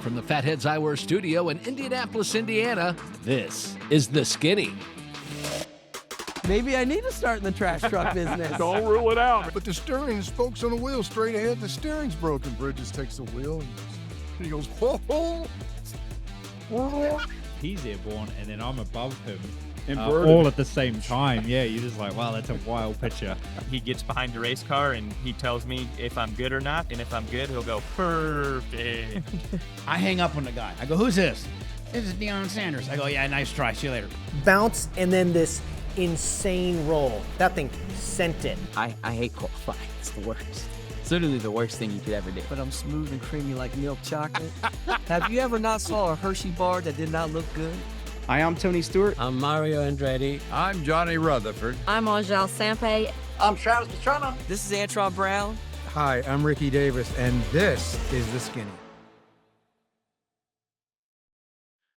From the Fatheads Eyewear Studio in Indianapolis, Indiana, this is The Skinny. Maybe I need to start in the trash truck business. Don't rule it out. But the steering is spokes on the wheel straight ahead. The steering's broken. Bridges takes the wheel and he goes, whoa, whoa. He's airborne, and then I'm above him. Inverted. All at the same time. Yeah, you're just like, wow, that's a wild picture. He gets behind the race car and he tells me if I'm good or not, and if I'm good, he'll go, perfect. I hang up on the guy. I go, who's this? This is Deion Sanders. I go, yeah, nice try. See you later. Bounce and then this insane roll. That thing sent it. I hate qualifying. It's the worst. It's literally the worst thing you could ever do. But I'm smooth and creamy like milk chocolate. Have you ever not saw a Hershey bar that did not look good? Hi, I'm Tony Stewart. I'm Mario Andretti. I'm Johnny Rutherford. I'm Angel Sampe. I'm Travis Pastrana. This is Antron Brown. Hi, I'm Ricky Davis, and this is The Skinny.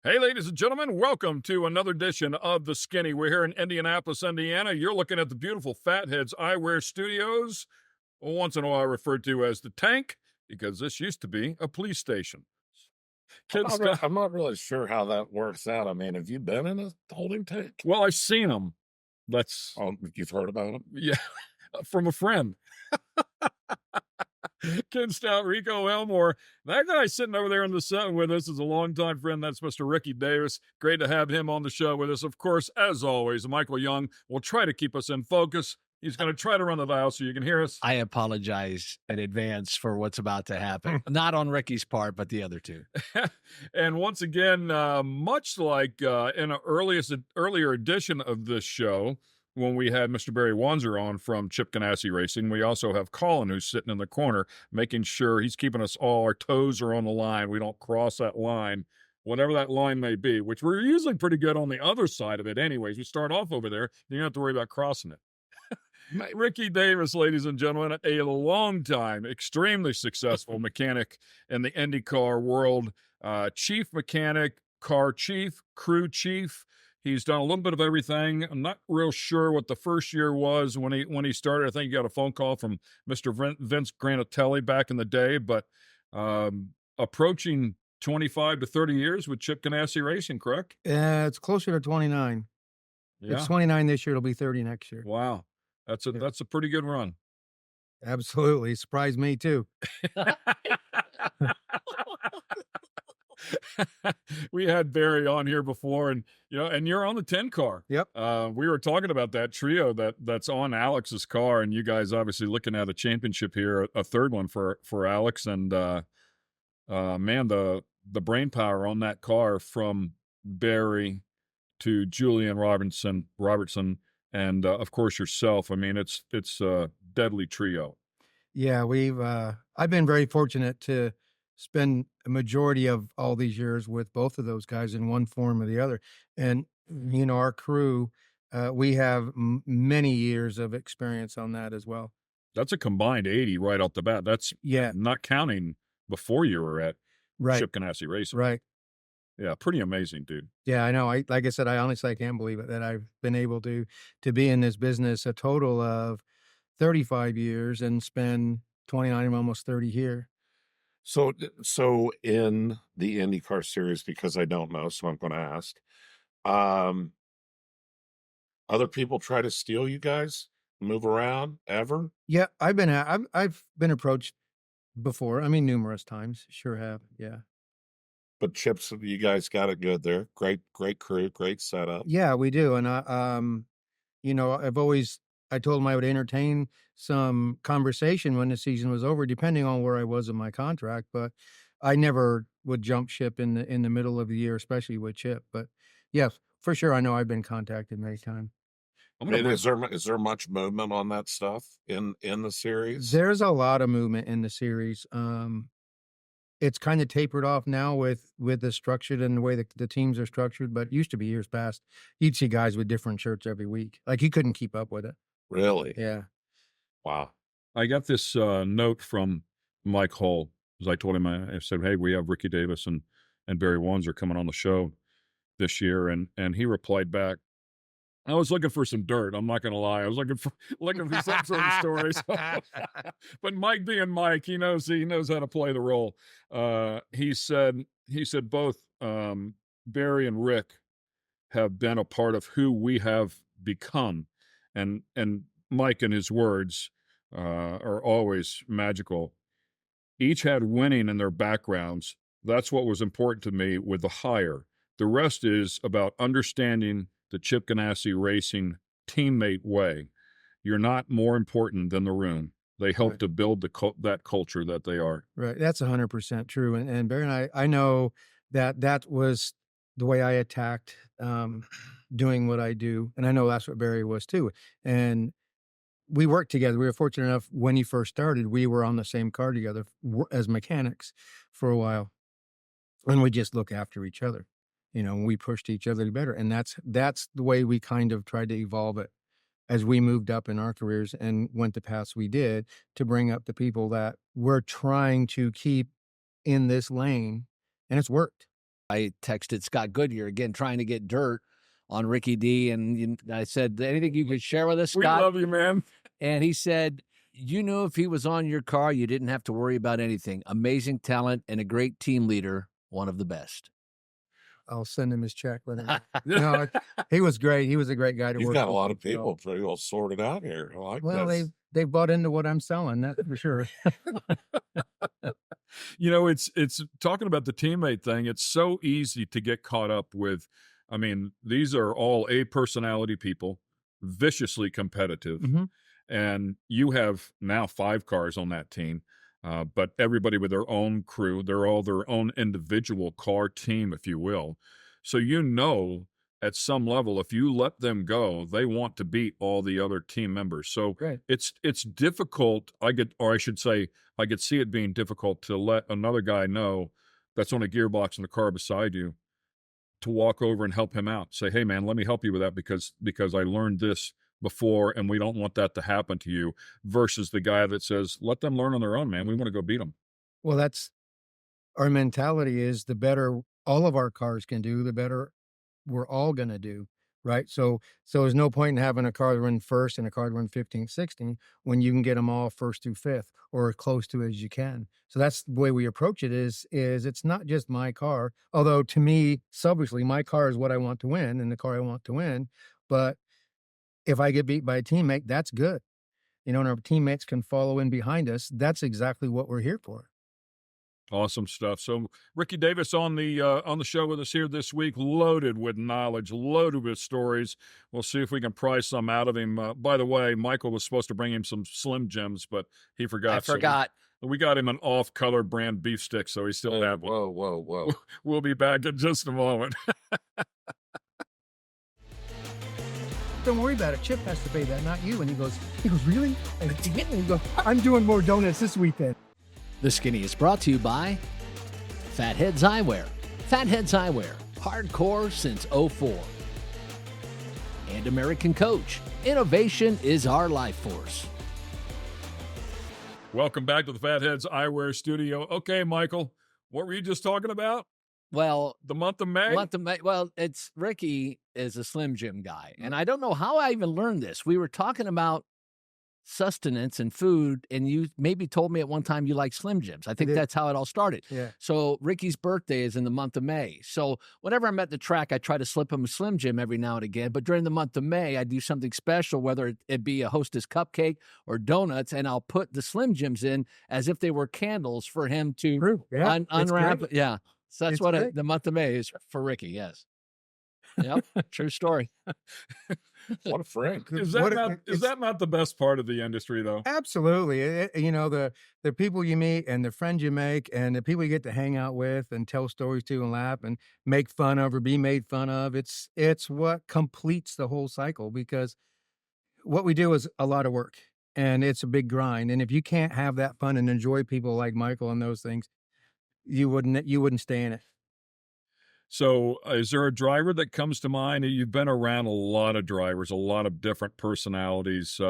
Hey, ladies and gentlemen, welcome to another edition of The Skinny. We're here in Indianapolis, Indiana. You're looking at the beautiful Fatheads Eyewear Studios, once in a while referred to as the Tank, because this used to be a police station. I'm not really sure how that works out. I mean, have you been in a holding tank? Well, I've seen them. You've heard about them? Yeah, from a friend. Ken Stout, Rico, Elmore. That guy sitting over there in the set with us is a longtime friend. That's Mr. Ricky Davis. Great to have him on the show with us. Of course, as always, Michael Young will try to keep us in focus. He's going to try to run the dial so you can hear us. I apologize in advance for what's about to happen. Not on Ricky's part, but the other two. And once again, much like in an earlier edition of this show, when we had Mr. Barry Wanzer on from Chip Ganassi Racing, we also have Colin, who's sitting in the corner, making sure he's keeping us all, our toes are on the line. We don't cross that line, whatever that line may be, which we're usually pretty good on the other side of it anyways. We start off over there, you don't have to worry about crossing it. Ricky Davis, ladies and gentlemen, a long-time, extremely successful mechanic in the IndyCar world, chief mechanic, car chief, crew chief. He's done a little bit of everything. I'm not real sure what the first year was when he started. I think he got a phone call from Mr. Vince Granatelli back in the day, but approaching 25 to 30 years with Chip Ganassi Racing, correct? It's closer to 29. Yeah. It's 29 this year. It'll be 30 next year. Wow. That's a pretty good run. Absolutely. Surprised me, too. We had Barry on here before, and you're on the 10 car. Yep. We were talking about that trio that's on Alex's car, and you guys obviously looking at a championship here, a third one for Alex, and man, the brain power on that car from Barry to Julian Robertson, and of course yourself. I mean, it's a deadly trio. Yeah, I've been very fortunate to spend a majority of all these years with both of those guys in one form or the other. And, our crew, we have many years of experience on that as well. That's a combined 80 right off the bat. That's not counting before you were at Chip Ganassi Racing. Right. Yeah, pretty amazing, dude. Yeah, I know. Like I said, I can't believe it that I've been able to be in this business a total of 35 years and spend 29 and almost 30 here. So in the IndyCar series, because I don't know, so I'm going to ask, other people try to steal you guys, move around ever? Yeah, I've been approached before. I mean, numerous times. Sure have. Yeah. But Chips, you guys got it good there. Great crew, great setup. Yeah, we do. And I told him I would entertain some conversation when the season was over, depending on where I was in my contract. But I never would jump ship in the middle of the year, especially with Chip. But yes, for sure, I know I've been contacted many times. Is there much movement on that stuff in the series? There's a lot of movement in the series. It's kind of tapered off now with the structured and the way the teams are structured, but it used to be years past. You'd see guys with different shirts every week. Like, you couldn't keep up with it. Really? Yeah. Wow. I got this note from Mike Hull, as I told him, I said, hey, we have Ricky Davis and Barry Wanzer coming on the show this year. And he replied back, I was looking for some dirt. I'm not going to lie. I was looking for some sort of story. But Mike being Mike, he knows how to play the role. He said both Barry and Rick have been a part of who we have become, and Mike, in his words, are always magical. Each had winning in their backgrounds. That's what was important to me with the hire. The rest is about understanding the Chip Ganassi Racing teammate way. You're not more important than the room. They help to build that culture that they are. Right. That's 100% true. And Barry and I know that was the way I attacked doing what I do. And I know that's what Barry was too. And we worked together. We were fortunate enough when he first started, we were on the same car together as mechanics for a while. And we just look after each other. We pushed each other to better. And that's the way we kind of tried to evolve it as we moved up in our careers and went the paths we did to bring up the people that we're trying to keep in this lane. And it's worked. I texted Scott Goodyear again, trying to get dirt on Ricky D. And I said, anything you could share with us, Scott? We love you, man. And he said, you knew if he was on your car, you didn't have to worry about anything. Amazing talent and a great team leader, one of the best. I'll send him his check. No, he was great. He was a great guy to You've work got a with. lot of people pretty well sorted out here. I like Well, this. they've bought into what I'm selling, that's for sure. It's talking about the teammate thing. It's so easy to get caught up with. I mean, these are all A personality people, viciously competitive. Mhm. And you have now 5 cars on that team. But everybody with their own crew, they're all their own individual car team, if you will. So at some level, if you let them go, they want to beat all the other team members. So Right. it's difficult. I could see it being difficult to let another guy know that's on a gearbox in the car beside you to walk over and help him out. Say, hey man, let me help you with that because I learned this before, and we don't want that to happen to you, versus the guy that says, let them learn on their own, man. We want to go beat them. Well, that's our mentality is the better all of our cars can do, the better we're all going to do. Right. So there's no point in having a car run first and a car run 15, 16 when you can get them all first through fifth or as close to as you can. So that's the way we approach it is it's not just my car, although to me, selfishly, my car is what I want to win and the car I want to win. But if I get beat by a teammate, that's good. And our teammates can follow in behind us. That's exactly what we're here for. Awesome stuff. So Ricky Davis on the show with us here this week, loaded with knowledge, loaded with stories. We'll see if we can pry some out of him. By the way, Michael was supposed to bring him some Slim Jims, but he forgot. I forgot. So we got him an off-color brand beef stick, so he still had one. Whoa. We'll be back in just a moment. Don't worry about it. Chip has to pay that, not you. And he goes, really? And he goes, I'm doing more donuts this weekend. The Skinny is brought to you by Fatheads Eyewear. Fatheads Eyewear, hardcore since '04. And American Coach. Innovation is our life force. Welcome back to the Fatheads Eyewear Studio. Okay, Michael, what were you just talking about? Well, The month of May? well, it's Ricky is a Slim Jim guy. And I don't know how I even learned this. We were talking about sustenance and food, and you maybe told me at one time you like Slim Jims. I think that's how it all started. Yeah. So Ricky's birthday is in the month of May. So whenever I'm at the track, I try to slip him a Slim Jim every now and again. But during the month of May, I do something special, whether it be a Hostess cupcake or donuts, and I'll put the Slim Jims in as if they were candles for him to unwrap. Yeah. So that's what the month of May is for Ricky. Yes. Yep. True story. What a friend. Is that not the best part of the industry, though? Absolutely. The people you meet and the friends you make and the people you get to hang out with and tell stories to and laugh and make fun of or be made fun of. It's what completes the whole cycle, because what we do is a lot of work and it's a big grind. And if you can't have that fun and enjoy people like Michael and those things, you wouldn't stay in it. So is there a driver that comes to mind? You've been around a lot of drivers, a lot of different personalities,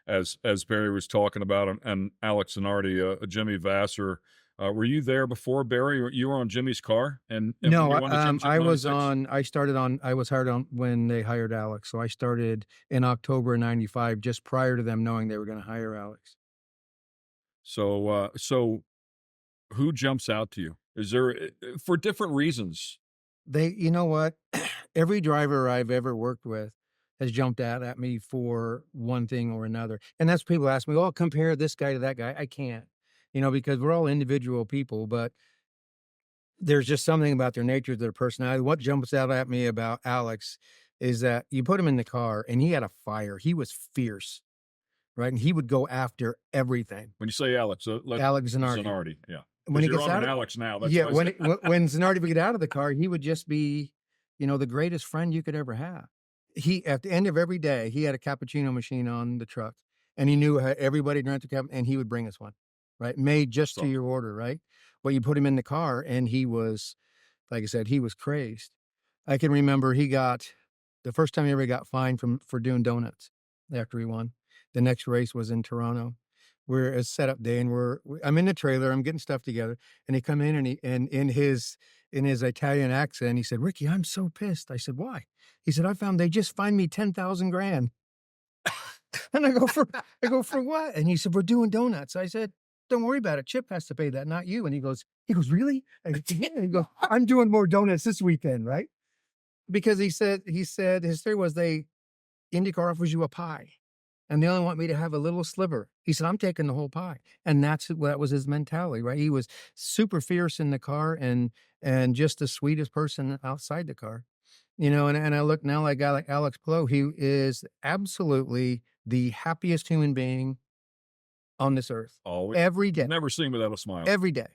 as Barry was talking about, and Alex Zanardi, Jimmy Vassar, Were you there before Barry? Or you were on Jimmy's car, and No, you won the championship I in was 96? I was hired on when they hired Alex. So I started in October of 95, just prior to them knowing they were going to hire Alex. So who jumps out to you? Is there for different reasons? You know what? Every driver I've ever worked with has jumped out at me for one thing or another. And that's people ask me, oh, compare this guy to that guy. I can't, because we're all individual people, but there's just something about their nature, their personality. What jumps out at me about Alex is that you put him in the car and he had a fire. He was fierce, right? And he would go after everything. When you say Alex, Alex Zanardi. Zanardi, yeah. When he You're gets on out an of, Alex now. That's yeah, what I said. when Zanardi would get out of the car, he would just be, the greatest friend you could ever have. At the end of every day, he had a cappuccino machine on the truck, and he knew how everybody drank the cappuccino, and he would bring us one, right? Made just to your order, right? Well, you put him in the car, and he was, like I said, he was crazed. I can remember the first time he ever got fined for doing donuts after he won. The next race was in Toronto. We're a setup day, and I'm in the trailer, I'm getting stuff together, and he come in and in his Italian accent, he said, "Ricky, I'm so pissed." I said, "Why?" He said, "I found they just fined me 10,000 grand." And I go, for what? And he said, "We're doing donuts." I said, "Don't worry about it. Chip has to pay that, not you." And he goes, "Really?" I go, "Yeah." He goes, "I'm doing more donuts this weekend, right?" Because he said his theory was IndyCar offers you a pie, and they only want me to have a little sliver. He said, "I'm taking the whole pie." And that was his mentality, right? He was super fierce in the car and just the sweetest person outside the car. And I look now like a guy like Alex Palou. He is absolutely the happiest human being on this earth. Always. Every day. Never seen without a smile. Every day.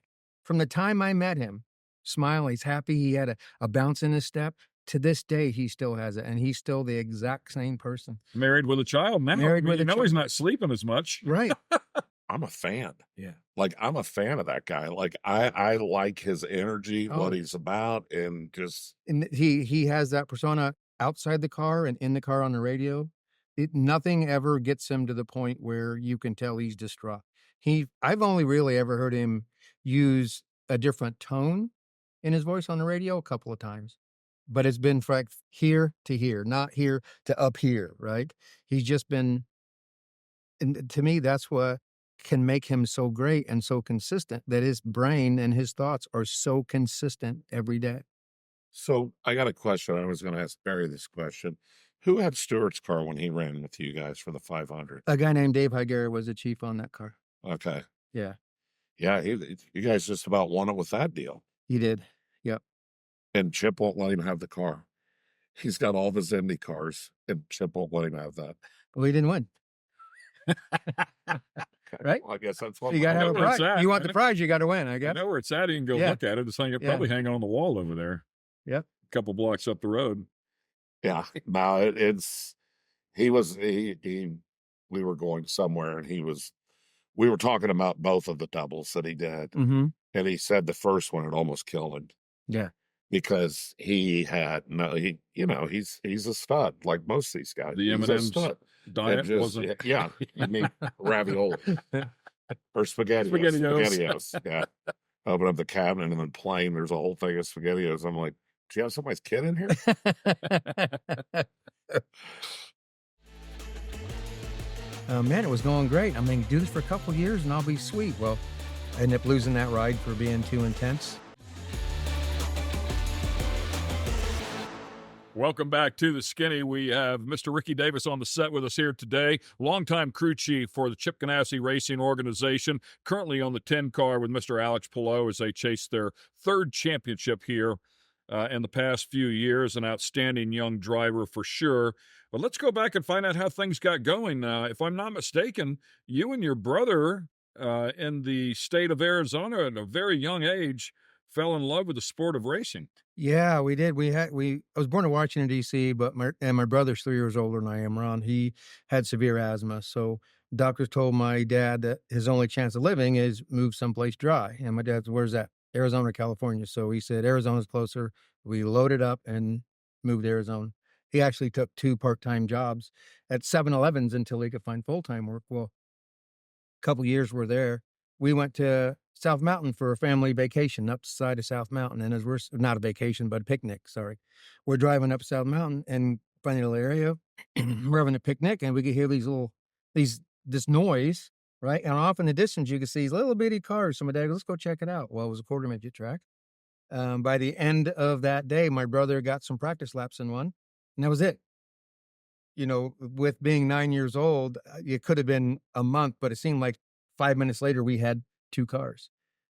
From the time I met him, smiling, he's happy. He had a bounce in his step. To this day, he still has it, and he's still the exact same person. Married with a child now. Married with a child. He's not sleeping as much. Right. I'm a fan. Yeah. Like, I'm a fan of that guy. Like, I like his energy, Oh. what he's about, and just. And he has that persona outside the car and in the car on the radio. Nothing ever gets him to the point where you can tell he's distraught. I've only really ever heard him use a different tone in his voice on the radio a couple of times, but it's been from here to here, not here to up here, right? He's just been, and to me, that's what can make him so great and so consistent, that his brain and his thoughts are so consistent every day. So I got a question. I was going to ask Barry this question. Who had Stewart's car when he ran with you guys for the 500? A guy named Dave Higuera was the chief on that car. Okay. Yeah, Yeah, you guys just about won it with that deal. he did. Yep. And Chip won't let him have the car. He's got all of his Indy cars, and Chip won't let him have that. Well, he didn't win. Right? Well, I guess that's what You got to have a know where it's prize. at. You want the prize, you got to win, I I guess. know where it's at. You can go Yeah. look at it. It's probably hanging on the wall over there. Yep. A couple blocks up the road. Yeah. No, we were going somewhere, and we were talking about both of the doubles that he did. Mm-hmm. And he said the first one had almost killed him. Yeah. Because he's a stud, like most of these guys. The He's a M&M's stud. diet Just- wasn't. Yeah. I mean, ravioli. Or SpaghettiOs. SpaghettiOs. Yeah. Open up the cabinet and then plain, there's a whole thing of SpaghettiOs. I'm like, do you have somebody's kid in here? Man, it was going great. I mean, do this for a couple of years and I'll be sweet. Well, I ended up losing that ride for being too intense. Welcome back to the Skinny. We have Mr. Ricky Davis on the set with us here today, longtime crew chief for the Chip Ganassi Racing Organization, currently on the 10 car with Mr. Alex Palou as they chase their third championship here in the past few years. An outstanding young driver for sure. But let's go back and find out how things got going. If I'm not mistaken, you and your brother in the state of Arizona at a very young age fell in love with the sport of racing. Yeah, we did. I was born in Washington, D.C., but my brother's 3 years older than I am, Ron. He had severe asthma. So doctors told my dad that his only chance of living is move someplace dry. And my dad said, "Where's that?" "Arizona, California." So he said, "Arizona's closer." We loaded up and moved to Arizona. He actually took 2 part-time jobs at 7-Elevens until he could find full-time work. Well, a couple years we're there. We went to South Mountain for a family vacation up the side of South Mountain. And as we're not a vacation, but a picnic, sorry. We're driving up South Mountain and funny little area. We're having a picnic and we could hear this noise, right? And off in the distance, you could see these little bitty cars. So my dad goes, let's go check it out. Well, it was a quarter midget track. By the end of that day, my brother got some practice laps in one, and that was it. You know, with being 9 years old, it could have been a month, but it seemed like 5 minutes later we had 2 cars,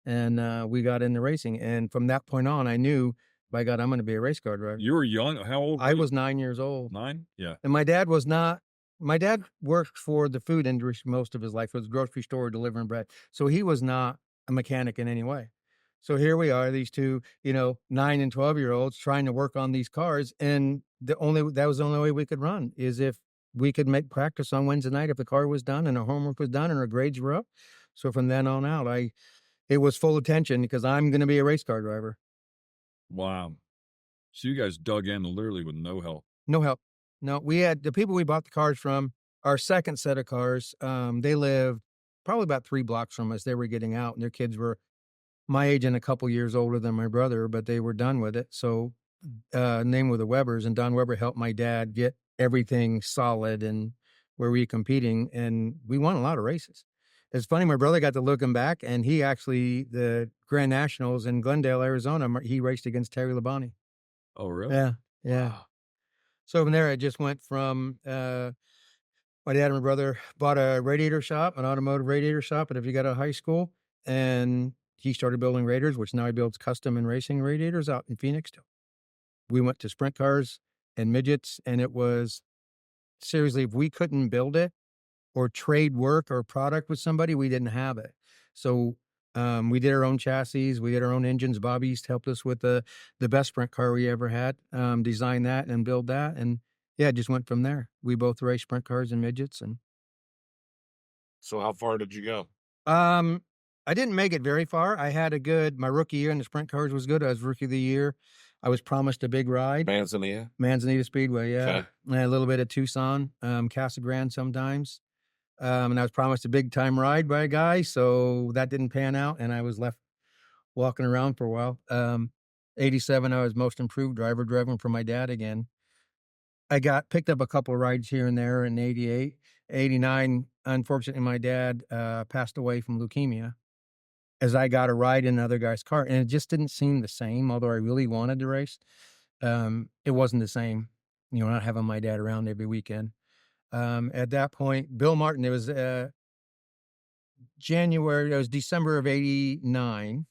and we got into racing. And from that point on, I knew, by God, I'm going to be a race car driver. You were young. How old? I was 9 years old. 9? Yeah. And my dad was not. My dad worked for the food industry most of his life. It was a grocery store delivering bread, so he was not a mechanic in any way. So here we are, these two, 9 and 12-year-olds trying to work on these cars. And that was the only way we could run, is if we could make practice on Wednesday night, if the car was done and our homework was done and our grades were up. So from then on out, it was full attention because I'm going to be a race car driver. Wow. So you guys dug in literally with no help. No help. No, we had the people we bought the cars from, our second set of cars, they lived probably about 3 blocks from us. They were getting out and their kids were my age and a couple years older than my brother, but they were done with it. So name were the Webbers, and Don Weber helped my dad get everything solid and where we were competing, and we won a lot of races. It's funny, my brother got to looking back, and he actually, the Grand Nationals in Glendale, Arizona, he raced against Terry Labonte. Oh, really? Yeah. Wow. So from there, I just went from my dad and my brother bought a radiator shop, an automotive radiator shop at Vigato High School, and he started building radiators, which now he builds custom and racing radiators out in Phoenix. We went to sprint cars and midgets, and it was seriously, if we couldn't build it or trade work or product with somebody, we didn't have it. So we did our own chassis, we did our own engines. Bobby East helped us with the best sprint car we ever had, design that and build that. And yeah, it just went from there. We both raced sprint cars and midgets. And So how far did you go? I didn't make it very far. I had my rookie year in the sprint cars was good. I was rookie of the year. I was promised a big ride. Manzanita Speedway, yeah. Okay. And a little bit of Tucson, Casa Grande sometimes. And I was promised a big time ride by a guy, so that didn't pan out, and I was left walking around for a while. 87, I was most improved driver, driving for my dad again. I picked up a couple of rides here and there in 88. 89, unfortunately, my dad passed away from leukemia as I got a ride in another guy's car. And it just didn't seem the same, although I really wanted to race. It wasn't the same, not having my dad around every weekend. At that point, Bill Martin, it was December of 89.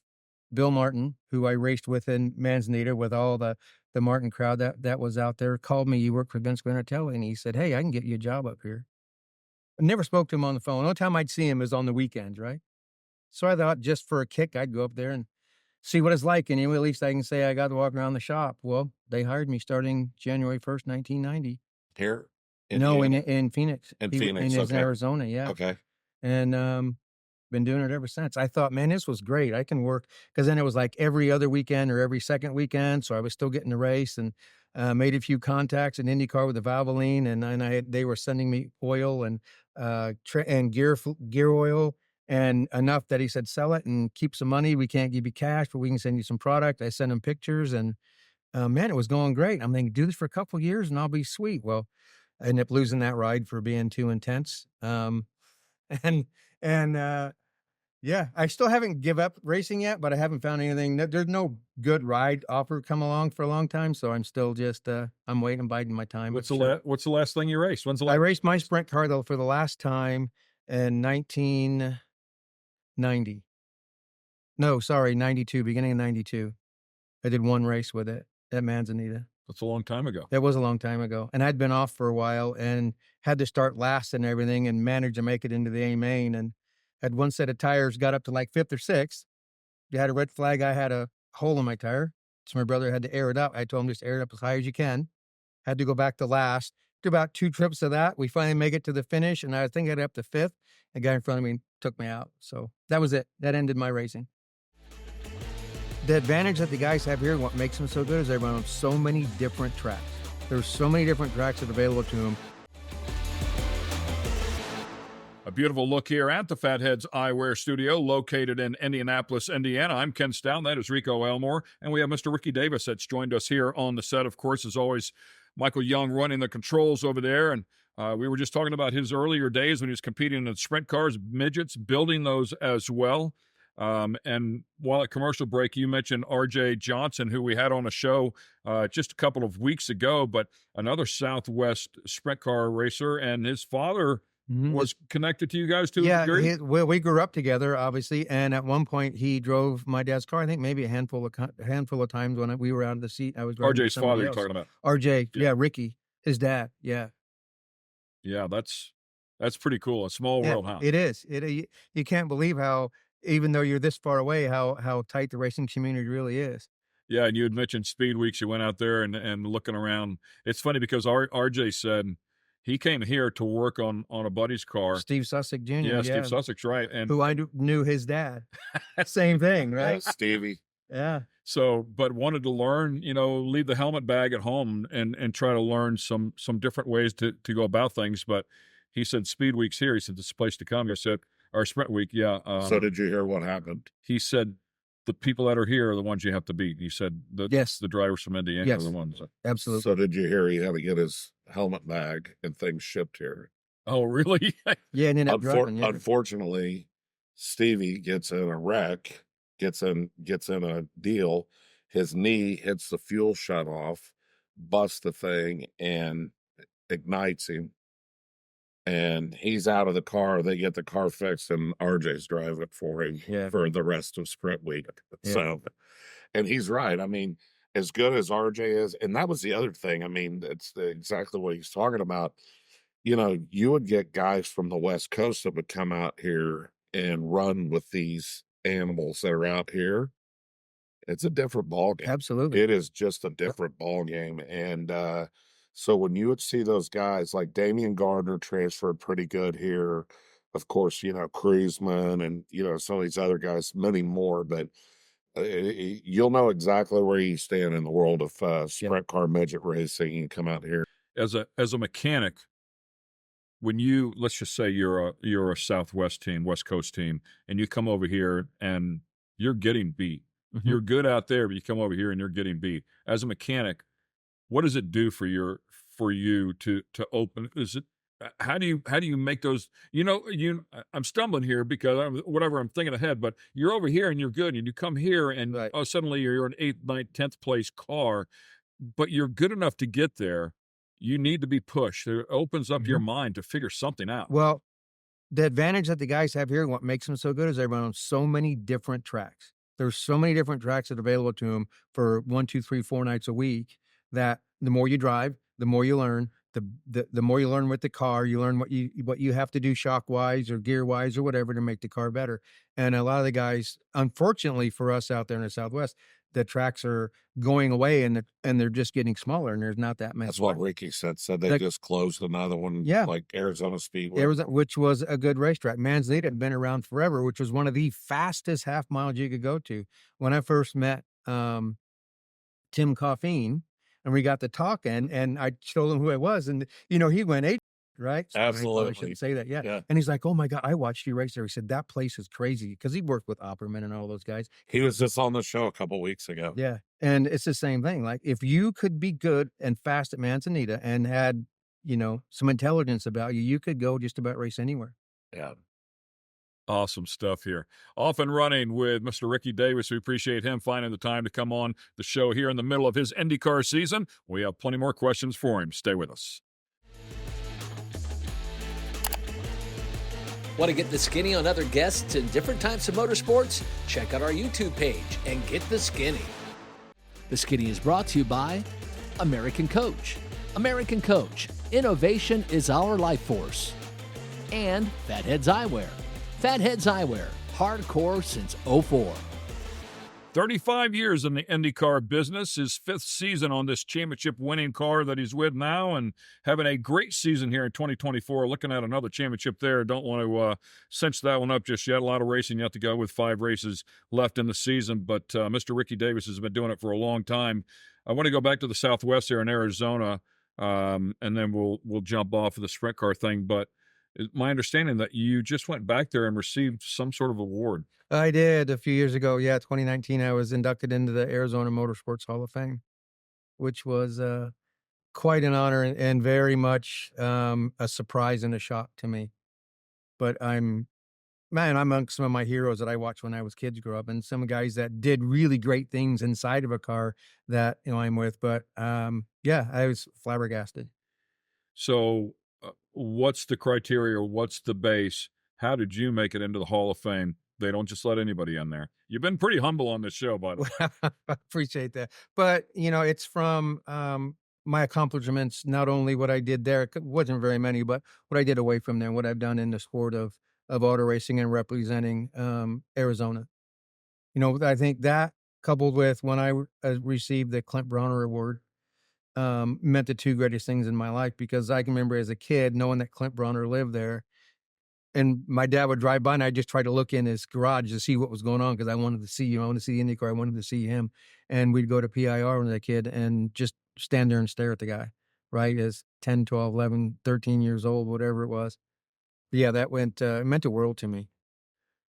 Bill Martin, who I raced with in Manzanita with all the Martin crowd that was out there, called me. You work for Vince Granatelli, and he said, hey, I can get you a job up here. I never spoke to him on the phone. The only time I'd see him is on the weekends, right? So I thought, just for a kick, I'd go up there and see what it's like, and at least I can say I got to walk around the shop. Well, they hired me starting January 1st, 1990. Here? No, in Phoenix. In Phoenix, okay. Arizona, yeah. Okay. And been doing it ever since. I thought, man, this was great. I can work, because then it was like every other weekend or every second weekend, so I was still getting to race, and made a few contacts in IndyCar with the Valvoline, and they were sending me oil and gear oil, and enough that he said, sell it and keep some money. We can't give you cash, but we can send you some product. I sent him pictures, and man, it was going great. I'm thinking, do this for a couple of years and I'll be sweet. Well, I ended up losing that ride for being too intense. Yeah, I still haven't give up racing yet, but I haven't found anything. There's no good ride offer come along for a long time, so I'm still just I'm waiting, biding my time. What's the last thing you raced? When's the last? I raced my sprint car though for the last time in 1990. No, sorry, 92, beginning of 92. I did one race with it at Manzanita. That's a long time ago. That was a long time ago. And I'd been off for a while and had to start last and everything, and managed to make it into the A main, and had one set of tires, got up to like 5th or 6th. You had a red flag. I had a hole in my tire. So my brother had to air it up. I told him, just air it up as high as you can. Had to go back to last. Did about 2 trips of that. We finally make it to the finish, and I think I got up to 5th. A guy in front of me took me out. So that was it. That ended my racing. The advantage that the guys have here, what makes them so good, is they run on so many different tracks. There's so many different tracks that are available to them. I A beautiful look here at the Fatheads Eyewear Studio, located in Indianapolis, Indiana. I'm Ken Stout. That is Rico Elmore. And we have Mr. Ricky Davis that's joined us here on the set. Of course, as always, Michael Young running the controls over there. And we were just talking about his earlier days when he was competing in sprint cars, midgets, building those as well. And while at commercial break, you mentioned RJ Johnson, who we had on a show just a couple of weeks ago, but another Southwest sprint car racer, and his father was connected to you guys too. Yeah, we grew up together, obviously, and at one point he drove my dad's car. I think maybe a handful of times when we were out of the seat. I was driving RJ's father. You're talking about RJ? Yeah, Ricky, his dad. Yeah, that's pretty cool. A small world, huh? It is. You can't believe how, even though you're this far away, how tight the racing community really is. Yeah, and you had mentioned Speed Weeks. You went out there and looking around. It's funny because RJ said he came here to work on a buddy's car. Steve Sussex Jr. Yeah, Steve Sussex, right. And who I knew his dad. Same thing, right? Stevie. Yeah. So, but wanted to learn, leave the helmet bag at home and try to learn some different ways to go about things. But he said, Speed Week's here. He said, this is a place to come. I said, or Sprint Week, yeah. So did you hear what happened? He said, the people that are here are the ones you have to beat. He said, the drivers from Indiana are the ones. Absolutely. So did you hear he had to get his helmet bag and things shipped here? Oh, really? Yeah, and ended up driving. Yeah. Unfortunately, Stevie gets in a wreck, gets in a deal. His knee hits the fuel shutoff, busts the thing, and ignites him. And he's out of the car. They get the car fixed, and RJ's driving for him for the rest of Sprint Week. Yeah. So, and he's right. I mean, as good as RJ is, and that was the other thing. I mean, it's exactly what he's talking about. You would get guys from the West Coast that would come out here and run with these animals that are out here. It's a different ball game. Absolutely. It is just a different ball game. And so when you would see those guys like Damian Gardner transferred pretty good here, of course, Cruiseman and, some of these other guys, many more, but you'll know exactly where you stand in the world of sprint car midget racing. You come out here. As a mechanic, when let's just say you're a Southwest team, West Coast team, and you come over here and you're getting beat. Mm-hmm. You're good out there, but you come over here and you're getting beat. As a mechanic, what does it do for you to open? How do you make those? I'm stumbling here because I'm thinking ahead. But you're over here and you're good, and you come here and suddenly you're an 8th, 9th, 10th place car, but you're good enough to get there. You need to be pushed. It opens up your mind to figure something out. Well, the advantage that the guys have here, what makes them so good, is they run on so many different tracks. There's so many different tracks that are available to them for 1, 2, 3, 4 nights a week, that the more you drive, the more you learn. The more you learn with the car, you learn what you have to do shock wise or gear wise or whatever to make the car better. And a lot of the guys, unfortunately for us out there in the Southwest, the tracks are going away and they're just getting smaller, and there's not that many. That's what Ricky said they just closed another one. Yeah, like Arizona Speedway, which was a good racetrack. Manzanita had been around forever, which was one of the fastest half miles you could go to. When I first met Tim Coffeen, and we got to talking, and I told him who I was, and he went 8, right? So absolutely, I shouldn't say that. Yeah. And he's like, "Oh my God, I watched you race there." He said that place is crazy, because he worked with Opperman and all those guys. He was just on the show a couple weeks ago. Yeah, and it's the same thing. Like, if you could be good and fast at Manzanita and had some intelligence about you, you could go just about race anywhere. Yeah. Awesome stuff here. Off and running with Mr. Ricky Davis. We appreciate him finding the time to come on the show here in the middle of his IndyCar season. We have plenty more questions for him. Stay with us. Want to get the skinny on other guests in different types of motorsports? Check out our YouTube page and get the skinny. The Skinny is brought to you by American Coach. American Coach. Innovation is our life force. And Fatheads Eyewear. Fatheads Eyewear, hardcore since 2004. 35 years in the IndyCar business, his 5th season on this championship-winning car that he's with now, and having a great season here in 2024. Looking at another championship there. Don't want to cinch that one up just yet. A lot of racing yet to go with 5 races left in the season, but Mr. Ricky Davis has been doing it for a long time. I want to go back to the Southwest here in Arizona, and then we'll jump off of the sprint car thing, but my understanding that you just went back there and received some sort of award. I did a few years ago. Yeah, 2019, I was inducted into the Arizona Motorsports Hall of Fame, which was quite an honor and very much a surprise and a shock to me. But I'm among some of my heroes that I watched when I was kids grow up, and some guys that did really great things inside of a car that I'm with. But yeah, I was flabbergasted. So, what's the criteria? What's the base? How did you make it into the Hall of Fame? They don't just let anybody in there. You've been pretty humble on this show, by the way. Appreciate that. But it's from my accomplishments, not only what I did there, it wasn't very many, but what I did away from there, what I've done in the sport of auto racing and representing Arizona. I think that coupled with when I received the Clint Browner Award meant the two greatest things in my life, because I can remember as a kid knowing that Clint Browner lived there. And my dad would drive by and I'd just try to look in his garage to see what was going on, because I wanted to see, I wanted to see the IndyCar. I wanted to see him. And we'd go to PIR when I was a kid and just stand there and stare at the guy, right? As 10, 12, 11, 13 years old, whatever it was. But yeah, that it meant the world to me.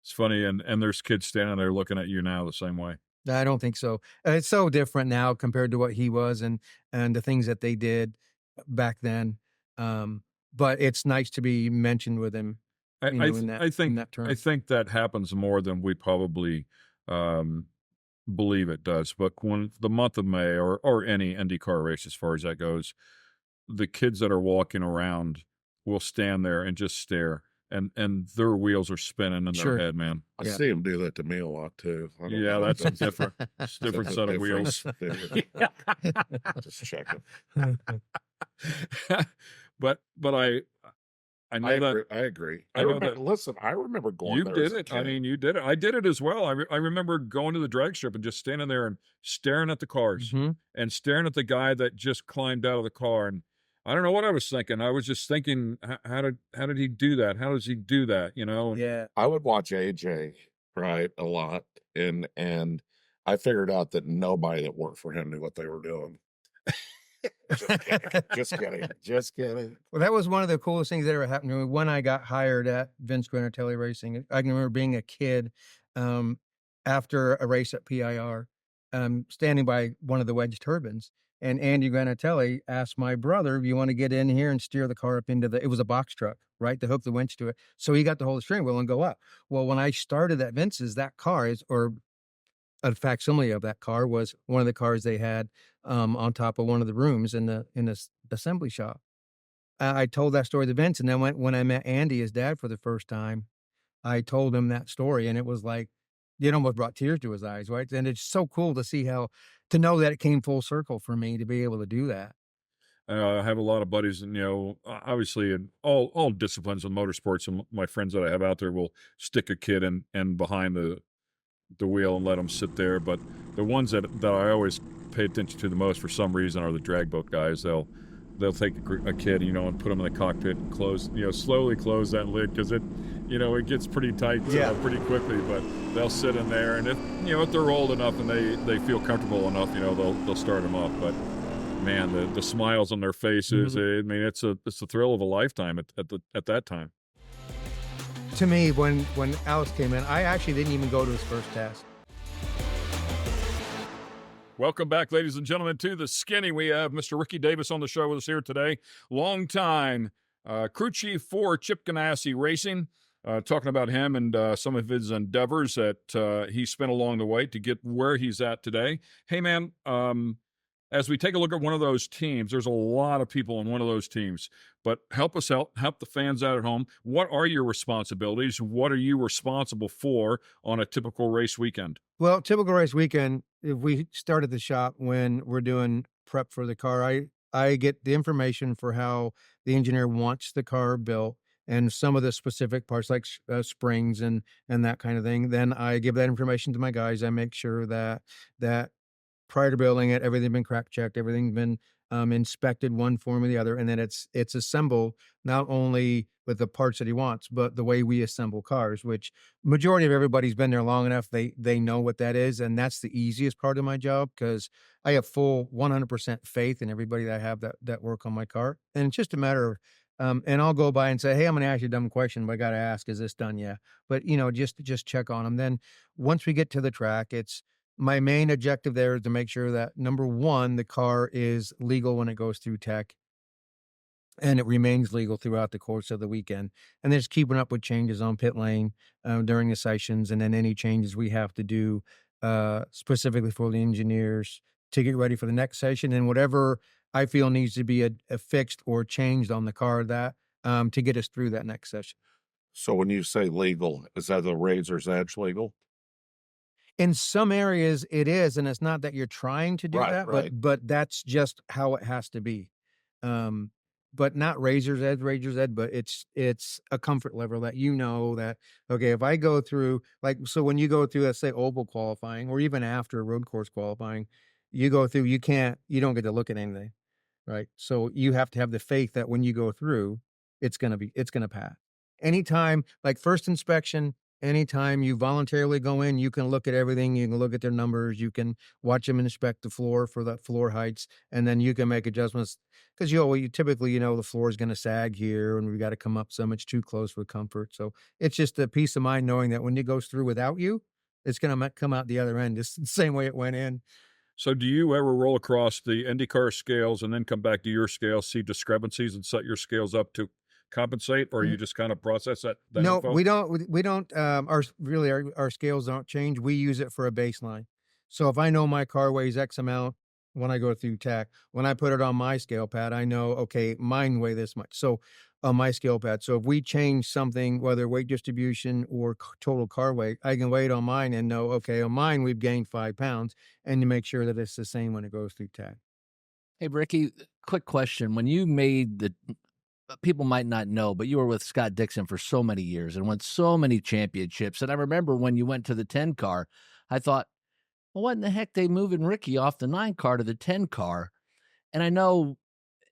It's funny, and there's kids standing there looking at you now the same way. I don't think so. It's so different now compared to what he was and the things that they did back then. But it's nice to be mentioned with him. I think that happens more than we probably believe it does. But when the month of May or any IndyCar race, as far as that goes, the kids that are walking around will stand there and just stare, and their wheels are spinning in their head, man. I see them do that to me a lot too. Yeah, that's a different set of wheels. Just checking. But I know that I agree. I know that. Listen, I remember going. You there did as a it. kid. I mean, you did it. I did it as well. I remember going to the drag strip and just standing there and staring at the cars and staring at the guy that just climbed out of the car. And I don't know what I was thinking. I was just thinking, how did he do that? How does he do that? Yeah. I would watch AJ right a lot, and I figured out that nobody that worked for him knew what they were doing. Just kidding. Well, that was one of the coolest things that ever happened to me when I got hired at Vince Granatelli Racing. I can remember being a kid after a race at PIR, standing by one of the wedge turbines. And Andy Granatelli asked my brother, "You want to get in here and steer the car up into it was a box truck, right? To hook the winch to it." So he got to hold the steering wheel and go up. Well, when I started at Vince's, that car or a facsimile of that car was one of the cars they had on top of one of the rooms in the assembly shop. I told that story to Vince, and then when I met Andy, his dad, for the first time, I told him that story, and it was like it almost brought tears to his eyes, right? And it's so cool to see to know that it came full circle for me to be able to do that. I have a lot of buddies, and obviously in all disciplines of motorsports, and my friends that I have out there will stick a kid in behind the wheel and let them sit there. But the ones that I always pay attention to the most, for some reason, are the drag boat guys. They'll take a kid, and put them in the cockpit and slowly close that lid, because it gets pretty tight pretty quickly. But they'll sit in there, and if they're old enough and they feel comfortable enough, they'll start them up. But man, the smiles on their faces, I mean, it's the thrill of a lifetime at that time. To me, when Alex came in, I actually didn't even go to his first test. Welcome back, ladies and gentlemen, to the Skinny. We have Mr. Ricky Davis on the show with us here today. Longtime crew chief for Chip Ganassi Racing, talking about him and some of his endeavors that he spent along the way to get where he's at today. Hey, man, as we take a look at one of those teams, there's a lot of people in one of those teams, but help us out, help the fans out at home. What are your responsibilities? What are you responsible for on a typical race weekend? Well, typical race weekend, if we start at the shop when we're doing prep for the car, I get the information for how the engineer wants the car built and some of the specific parts like springs and that kind of thing. Then I give that information to my guys. I make sure that prior to building it, everything's been crack checked, everything's been inspected, one form or the other, and then it's assembled not only with the parts that he wants, but the way we assemble cars, which majority of everybody's been there long enough, they know what that is, and that's the easiest part of my job, because I have full 100% faith in everybody that I have that work on my car, and it's just a matter of And I'll go by and say, hey, I'm going to ask you a dumb question, but I got to ask, is this done? Yeah. But, just check on them. Then once we get to the track, it's my main objective there is to make sure that, number one, the car is legal when it goes through tech and it remains legal throughout the course of the weekend. And then just keeping up with changes on pit lane during the sessions, and then any changes we have to do specifically for the engineers to get ready for the next session, and whatever I feel needs to be a fixed or changed on the car that to get us through that next session. So when you say legal, is that the Razor's Edge legal? In some areas it is, and it's not that you're trying to do Right, that, right. but that's just how it has to be. But not Razor's Edge, but it's a comfort level that that, okay, if I go through, like, so when you go through, let's say, oval qualifying, or even after road course qualifying, you go through, you don't get to look at anything, right? So you have to have the faith that when you go through, it's gonna pass. Anytime, like first inspection, anytime you voluntarily go in, you can look at everything, you can look at their numbers, you can watch them inspect the floor for the floor heights, and then you can make adjustments. Because you typically, the floor is going to sag here, and we've got to come up so much too close for comfort. So it's just a peace of mind knowing that when it goes through without you, it's going to come out the other end just the same way it went in. So do you ever roll across the IndyCar scales and then come back to your scales, see discrepancies, and set your scales up to compensate, or you just kind of process that No, info? we don't, our scales don't change. We use it for a baseline. So if I know my car weighs X amount when I go through tech, when I put it on my scale pad, I know, okay, mine weigh this much. So on my scale pad. So if we change something, whether weight distribution or total car weight, I can weigh it on mine and know, okay, on mine, we've gained 5 pounds, and to make sure that it's the same when it goes through tech. Hey, Ricky, quick question. When you made people might not know, but you were with Scott Dixon for so many years and won so many championships. And I remember when you went to the 10 car, I thought, well, what in the heck? They moving Ricky off the 9 car to the 10 car. And I know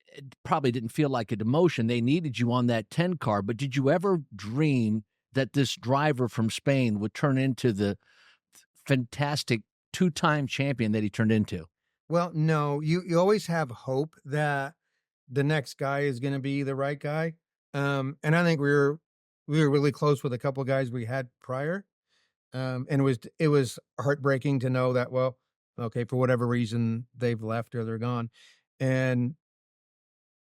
it probably didn't feel like a demotion. They needed you on that 10 car, but did you ever dream that this driver from Spain would turn into the fantastic 2-time champion that he turned into? Well, no, you always have hope that the next guy is going to be the right guy. And I think we were really close with a couple of guys we had prior. And it was heartbreaking to know that, well, okay, for whatever reason, they've left or they're gone. And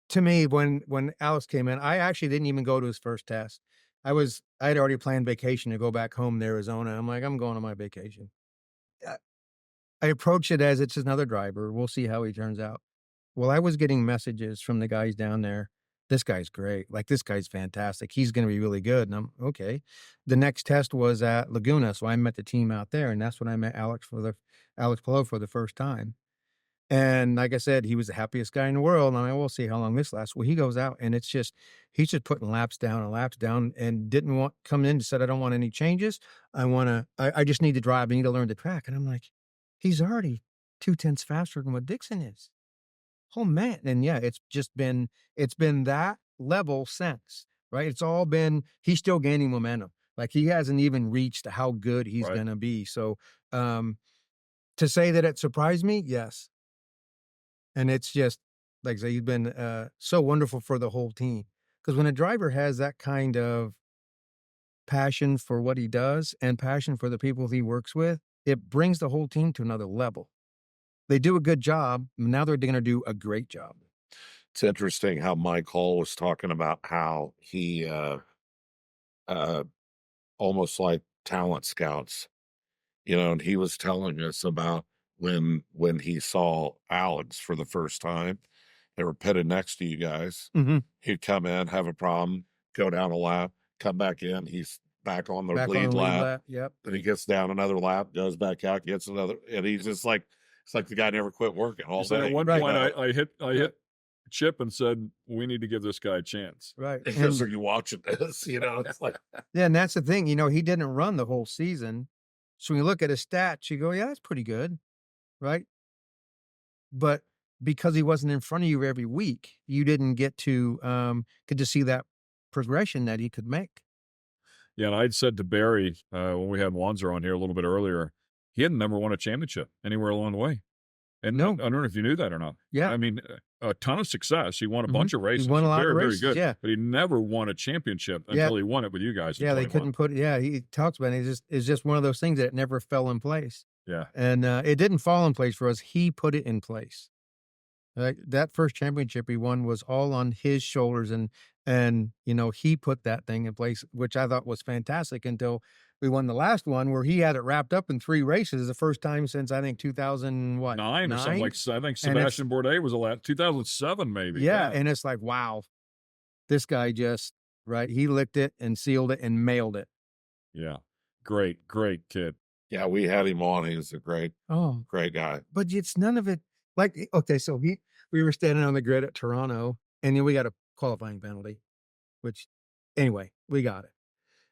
to me, when Alex came in, I actually didn't even go to his first test. I had already planned vacation to go back home to Arizona. I'm like, I'm going on my vacation. I approach it as it's another driver. We'll see how he turns out. Well, I was getting messages from the guys down there. This guy's great. Like, this guy's fantastic. He's going to be really good. And I'm okay. The next test was at Laguna. So I met the team out there, and that's when I met Alex Palou for the first time. And like I said, he was the happiest guy in the world. And I'm like, we'll see how long this lasts. Well, he goes out and he's just putting laps down and didn't want come in and said, I don't want any changes. I just need to drive. I need to learn the track. And I'm like, he's already 0.2 faster than what Dixon is. Oh man. And yeah, it's been that level since, right? It's all been, he's still gaining momentum. Like, he hasn't even reached how good he's going to be. So, to say that it surprised me, yes. And it's just, like I say, he's been so wonderful for the whole team. Because when a driver has that kind of passion for what he does and passion for the people he works with, it brings the whole team to another level. They do a good job. Now they're going to do a great job. It's interesting how Mike Hall was talking about how he almost like talent scouts, and he was telling us about when he saw Alex for the first time. They were pitted next to you guys. Mm-hmm. He'd come in, have a problem, go down a lap, come back in. He's back on the lead lap. Yep. Then he gets down another lap, goes back out, gets another, and he's just like, it's like the guy never quit working all day. At one point, I hit Chip and said, we need to give this guy a chance. Right. Because are you watching this? It's like, yeah, and that's the thing. He didn't run the whole season. So when you look at his stats, you go, yeah, that's pretty good. Right. But because he wasn't in front of you every week, you didn't get to see that progression that he could make. Yeah, and I'd said to Barry when we had Wanzer on here a little bit earlier, he had never won a championship anywhere along the way. And No. I don't know if you knew that or not. Yeah. I mean, a ton of success. He won a Mhm. bunch of races. He won a lot very, of very races, good. yeah. But he never won a championship Yeah. until he won it with you guys. In Yeah, they 21. couldn't put it. Yeah, he talks about it. It's just one of those things that never fell in place. Yeah. And it didn't fall in place for us. He put it in place. That first championship he won was all on his shoulders, and he put that thing in place, which I thought was fantastic until we won the last one where he had it wrapped up in 3 races, the first time since I think 9 or something like. I think Sebastian Bourdais was the last 2007 maybe. Yeah, and it's like, wow, this guy just he licked it and sealed it and mailed it. Yeah, great kid. Yeah, we had him on. He was a great guy. But it's none of it. Like, okay, so we were standing on the grid at Toronto, and then we got a qualifying penalty, which anyway, we got it.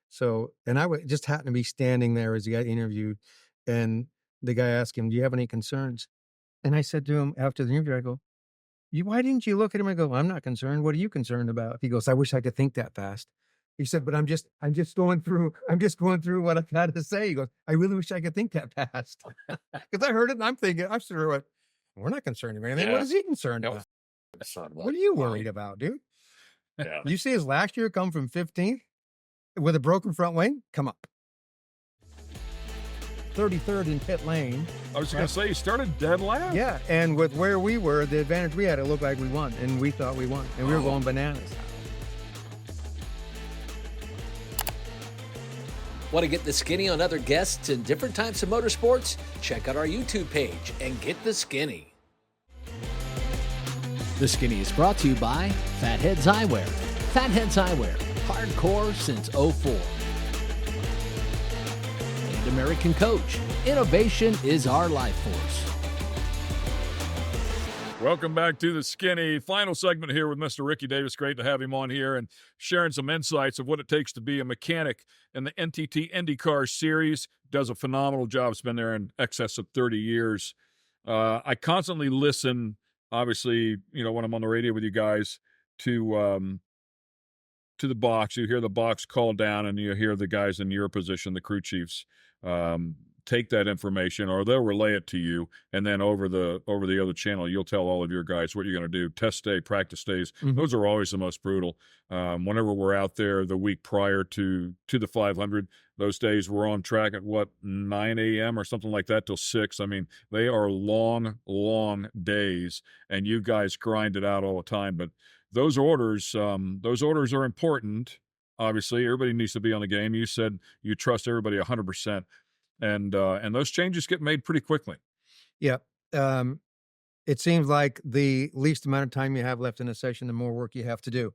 So, and just happened to be standing there as he got interviewed, and the guy asked him, "Do you have any concerns?" And I said to him after the interview, I go, why didn't you look at him and go, "I'm not concerned. What are you concerned about?" He goes, "I wish I could think that fast." He said, "But I'm just going through what I got to say." He goes, "I really wish I could think that fast." Because I heard it and I'm thinking, I'm sort of like, we're not concerned about anything. Yeah. What is he concerned about? What are you worried about, dude? Yeah. You see his last year come from 15th with a broken front wing? Come up. 33rd in pit lane. I was going to say, he started dead last. Yeah, and with where we were, the advantage we had, it looked like we won, and we thought we won, and we were going bananas. Want to get the skinny on other guests and different types of motorsports? Check out our YouTube page and get the skinny. The Skinny is brought to you by Fatheads Eyewear. Fatheads Eyewear, hardcore since '04. And American Coach. Innovation is our life force. Welcome back to the Skinny. Final segment here with Mr. Ricky Davis. Great to have him on here and sharing some insights of what it takes to be a mechanic in the NTT IndyCar Series. Does a phenomenal job. It's been there in excess of 30 years. I constantly listen, obviously, when I'm on the radio with you guys, to the box. You hear the box call down, and you hear the guys in your position, the crew chiefs, take that information, or they'll relay it to you, and then over the other channel, you'll tell all of your guys what you're going to do. Test day, practice days, those are always the most brutal. Whenever we're out there the week prior to the 500, those days we're on track at 9 a.m. or something like that till 6. I mean, they are long days, and you guys grind it out all the time. But those orders are important. Obviously, everybody needs to be on the game. You said you trust everybody 100%. And those changes get made pretty quickly. Yeah. It seems like the least amount of time you have left in a session, the more work you have to do,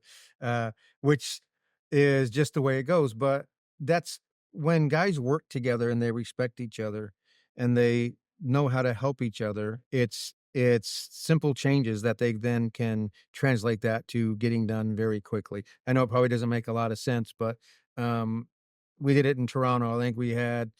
which is just the way it goes. But that's when guys work together and they respect each other and they know how to help each other. It's simple changes that they then can translate that to getting done very quickly. I know it probably doesn't make a lot of sense, but we did it in Toronto. I think we had,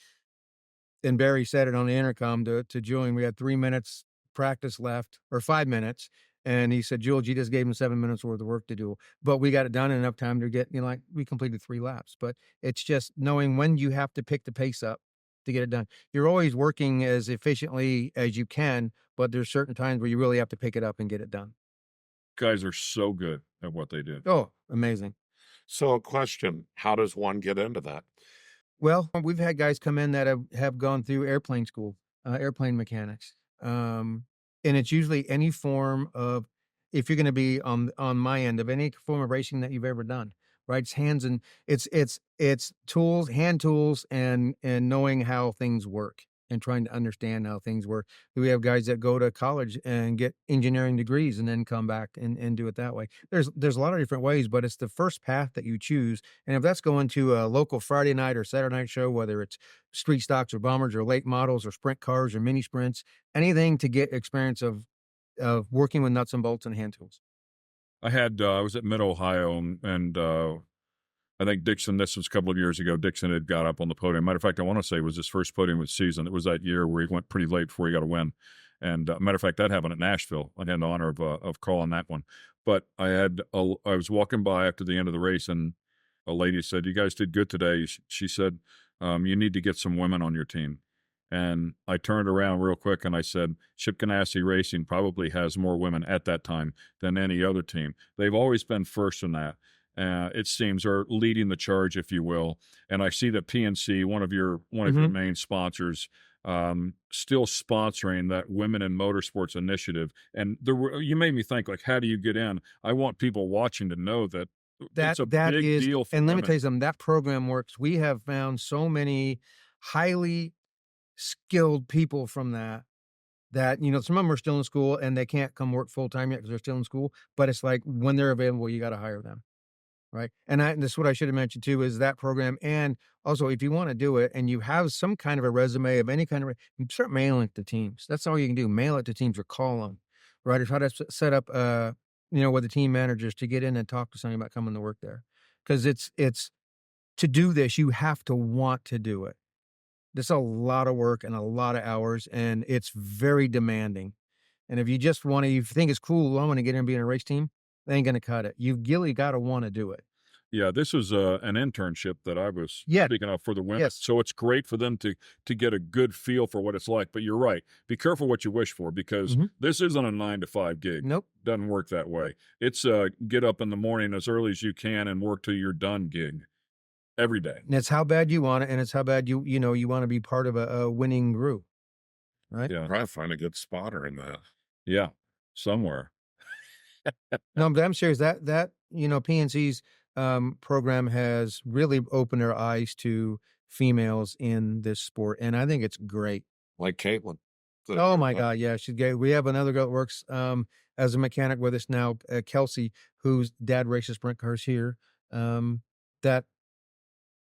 and Barry said it on the intercom to Julian, we had 3 minutes practice left, or 5 minutes. And he said, Jules, you just gave him 7 minutes worth of work to do. But we got it done in enough time to get, we completed 3 laps. But it's just knowing when you have to pick the pace up to get it done. You're always working as efficiently as you can, but there's certain times where you really have to pick it up and get it done. Guys are so good at what they do. Oh, amazing. So a question, how does one get into that? Well, we've had guys come in that have gone through airplane school, airplane mechanics. And it's usually any form of, if you're going to be on my end of any form of racing that you've ever done, right? It's hands and it's tools, hand tools, and knowing how things work and trying to understand how things work. We have guys that go to college and get engineering degrees and then come back and do it that way. There's a lot of different ways, but it's the first path that you choose. And if that's going to a local Friday night or Saturday night show, whether it's street stocks or bombers or late models or sprint cars or mini sprints, anything to get experience of working with nuts and bolts and hand tools. I was at Mid-Ohio, and I think Dixon, this was a couple of years ago, Dixon had got up on the podium. Matter of fact, I want to say it was his first podium of the season. It was that year where he went pretty late before he got a win. And matter of fact, that happened at Nashville. I had the honor of calling that one. But I was walking by after the end of the race, and a lady said, "You guys did good today." She said, "You need to get some women on your team." And I turned around real quick and I said, Chip Ganassi Racing probably has more women at that time than any other team. They've always been first in that. It seems, or leading the charge, if you will. And I see that PNC, one of your main sponsors, still sponsoring that Women in Motorsports initiative. And you made me think, like, how do you get in? I want people watching to know that it's a big deal for and let me women. tell you something, that program works. We have found so many highly skilled people from that, some of them are still in school and they can't come work full time yet because they're still in school. But it's like when they're available, you got to hire them. Right. And this is what I should have mentioned too, is that program. And also, if you want to do it and you have some kind of a resume of any kind of, you start mailing it to teams. That's all you can do. Mail it to teams or call them. Right. Or try to set up, with the team managers to get in and talk to somebody about coming to work there. Because it's to do this, you have to want to do it. There's a lot of work and a lot of hours, and it's very demanding. And if you just you think it's cool, I want to get in and be in a race team, they ain't going to cut it. You've really got to want to do it. Yeah, this was an internship that I was speaking of for the women. Yes. So it's great for them to get a good feel for what it's like. But you're right. Be careful what you wish for, because this isn't a 9-to-5 gig. Nope. Doesn't work that way. It's get up in the morning as early as you can and work till you're done gig every day. And it's how bad you want it, and it's how bad you want to be part of a winning group. Right? Yeah. Try to find a good spotter in that. Yeah. Somewhere. No, but I'm serious. That PNC's program has really opened their eyes to females in this sport, and I think it's great. Like Caitlin. Oh my God, yeah, she's great. We have another girl that works as a mechanic with us now, Kelsey, whose dad races sprint cars here. That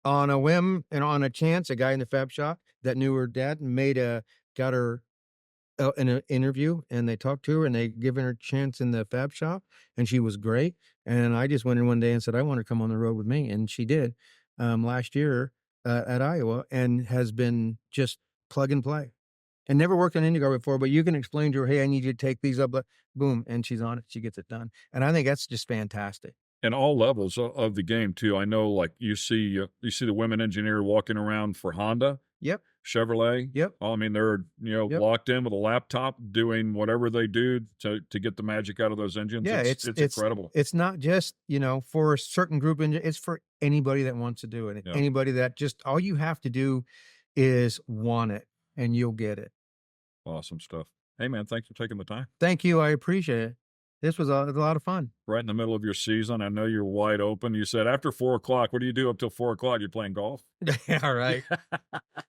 on a whim and on a chance, a guy in the fab shop that knew her dad got her in an interview, and they talked to her and they given her a chance in the fab shop, and she was great. And I just went in one day and said, I want her to come on the road with me. And she did last year at Iowa, and has been just plug and play, and never worked on IndyCar before, but you can explain to her, hey, I need you to take these up, boom, and she's on it. She gets it done. And I think that's just fantastic. And all levels of the game too. I know, like you see the women engineer walking around for Honda. Yep. Chevrolet. Yep. I mean, they're locked in with a laptop doing whatever they do to get the magic out of those engines. Yeah, it's incredible. It's not just for a certain group engine. It's for anybody that wants to do it. Yeah. Anybody that just all you have to do is want it, and you'll get it. Awesome stuff. Hey man, thanks for taking the time. Thank you. I appreciate it. This was a lot of fun. Right in the middle of your season. I know you're wide open. You said after 4:00, what do you do up till 4:00? You're playing golf? Yeah, right.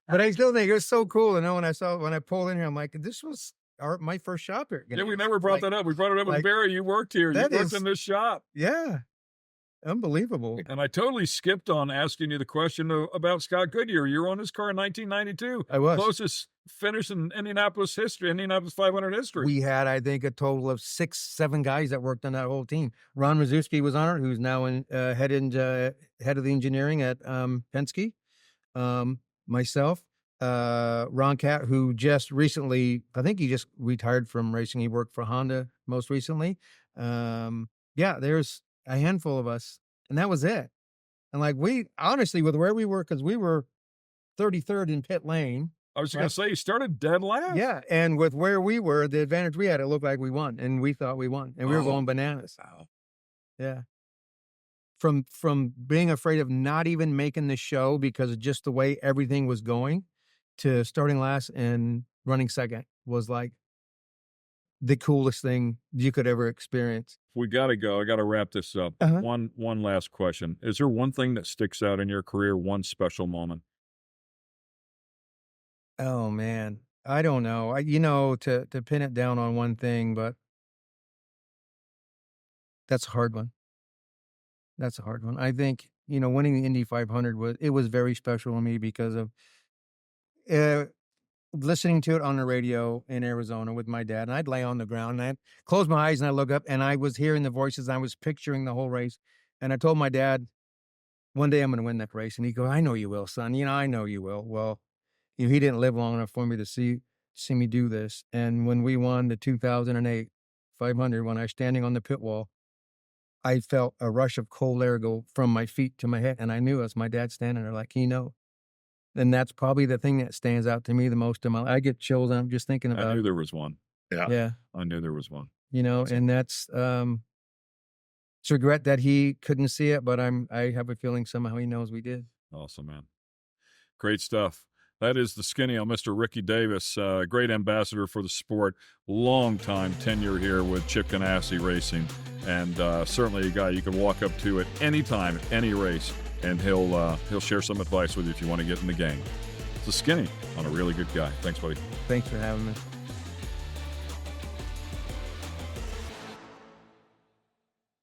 But I still think it was so cool to know when I pulled in here, I'm like, this was my first shop here. Yeah, we never brought that up. We brought it up with Barry. You worked here. You worked in this shop. Yeah. Unbelievable. And I totally skipped on asking you the question about Scott Goodyear. You were on his car in 1992. I was. Closest finish in Indianapolis 500 history. We had, I think, a total of 6-7 guys that worked on that whole team. Ron Mazuski was on it, who's now head of the engineering at Penske. Myself, Ron Cat, who just recently, I think he just retired from racing. He worked for Honda most recently. There's a handful of us, and that was it. And we honestly, with where we were, because we were 33rd in pit lane. I was going to say, you started dead last. Yeah, and with where we were, the advantage we had, it looked like we won, and we thought we won, and we were going bananas. Wow. Yeah. From being afraid of not even making the show because of just the way everything was going, to starting last and running second was like the coolest thing you could ever experience. We got to go. I got to wrap this up. One last question. Is there one thing that sticks out in your career, one special moment? Oh man, I don't know. To pin it down on one thing, but that's a hard one. That's a hard one. I think, winning the Indy 500 was very special to me because of listening to it on the radio in Arizona with my dad. And I'd lay on the ground and I'd close my eyes and I look up and I was hearing the voices. And I was picturing the whole race. And I told my dad, one day I'm going to win that race. And he goes, I know you will, son. I know you will. Well, he didn't live long enough for me to see me do this. And when we won the 2008 500, when I was standing on the pit wall, I felt a rush of cold air go from my feet to my head. And I knew it was my dad standing there like, then that's probably the thing that stands out to me the most. I get chills. I'm just thinking I about knew it. there was one. Yeah. I knew there was one. You know, and that's, it's a regret that he couldn't see it, but I have a feeling somehow he knows we did. Awesome, man. Great stuff. That is the skinny on Mr. Ricky Davis, great ambassador for the sport, long time tenure here with Chip Ganassi Racing, and certainly a guy you can walk up to at any time, at any race, and he'll share some advice with you if you want to get in the game. It's the skinny on A Really Good Guy. Thanks, buddy. Thanks for having me.